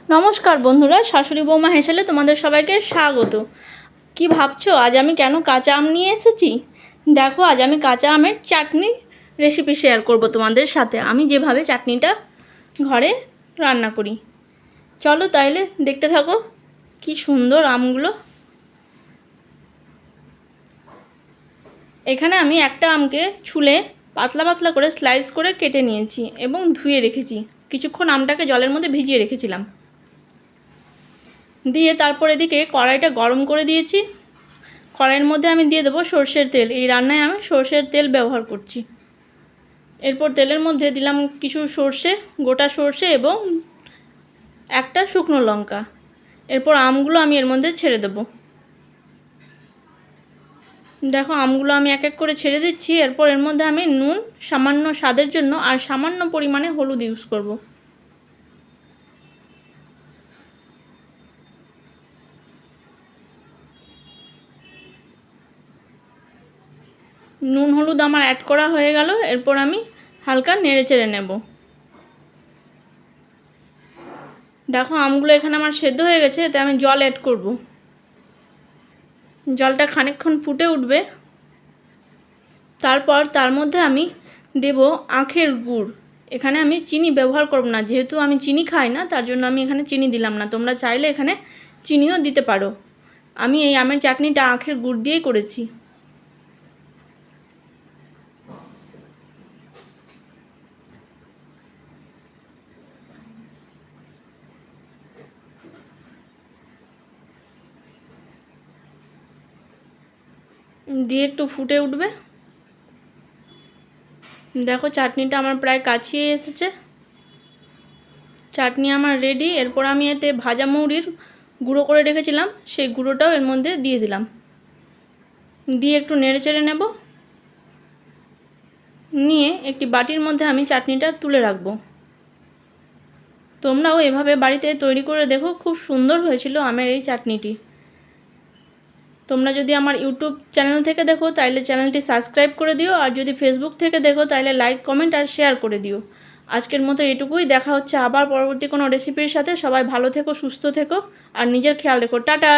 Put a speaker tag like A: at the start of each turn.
A: নমস্কার বন্ধুরা, শাশুড়ি বৌমা হেসেলে তোমাদের সবাইকে স্বাগত। কি ভাবছো আজ আমি কেন কাঁচা আম নিয়ে এসেছি? দেখো, আজ আমি কাঁচা আমের চাটনি রেসিপি শেয়ার করব তোমাদের সাথে, আমি যেভাবে চাটনিটা ঘরে রান্না করি। চলো তাইলে দেখতে থাকো। কি সুন্দর আমগুলো। এখানে আমি একটা আমকে ছুলে পাতলা পাতলা করে স্লাইস করে কেটে নিয়েছি এবং ধুয়ে রেখেছি। কিছুক্ষণ আমটাকে জলের মধ্যে ভিজিয়ে রেখেছিলাম। দিয়ে তারপর এদিকে কড়াইটা গরম করে দিয়েছি। কড়াইয়ের মধ্যে আমি দিয়ে দেবো সর্ষের তেল। এই রান্নায় আমি সর্ষের তেল ব্যবহার করছি। এরপর তেলের মধ্যে দিলাম কিছু সর্ষে, গোটা সর্ষে এবং একটা শুকনো লঙ্কা। এরপর আমগুলো আমি এর মধ্যে ছেড়ে দেবো। দেখো, আমগুলো আমি এক এক করে ছেড়ে দিচ্ছি। এরপর এর মধ্যে আমি নুন সামান্য স্বাদের জন্য আর সামান্য পরিমাণে হলুদ ইউজ করব। নুন হলুদ আমার অ্যাড করা হয়ে গেল। এরপর আমি হালকা নেড়ে চেড়ে নেব। দেখো, আমগুলো এখানে আমার সেদ্ধ হয়ে গেছে। এতে আমি জল অ্যাড করব। জলটা খানিকক্ষণ ফুটে উঠবে। তারপর তার মধ্যে আমি দেব আখের গুড়। এখানে আমি চিনি ব্যবহার করব না, যেহেতু আমি চিনি খাই না, তার জন্য আমি এখানে চিনি দিলাম না। তোমরা চাইলে এখানে চিনিও দিতে পারো। আমি এই আমের চাটনিটা আখের গুড় দিয়েই করেছি। দিয়ে একটু ফুটে উঠবে। দেখো, চাটনিটা আমার প্রায় কাছিয়ে এসেছে। চাটনি আমার রেডি। এরপর আমি এতে ভাজা মৌরির গুঁড়ো করে রেখেছিলাম, সেই গুঁড়োটাও এর মধ্যে দিয়ে দিলাম। দিয়ে একটু নেড়ে চেড়ে নেব। নিয়ে একটি বাটির মধ্যে আমি চাটনিটা তুলে রাখবো। তোমরাও এভাবে বাড়িতে তৈরি করে দেখো, খুব সুন্দর হয়েছিল আমের এই চাটনিটি। তোমরা যদি আমার ইউটিউব চ্যানেল থেকে দেখো তাহলে চ্যানেলটি সাবস্ক্রাইব করে দিও, আর যদি ফেসবুক থেকে দেখো তাহলে লাইক, কমেন্ট আর শেয়ার করে দিও। আজকের মতো এটুকুই। দেখা হচ্ছে আবার পরবর্তী কোনো রেসিপির সাথে। সবাই ভালো থেকো, সুস্থ থেকো আর নিজের খেয়াল রেখো। টাটা।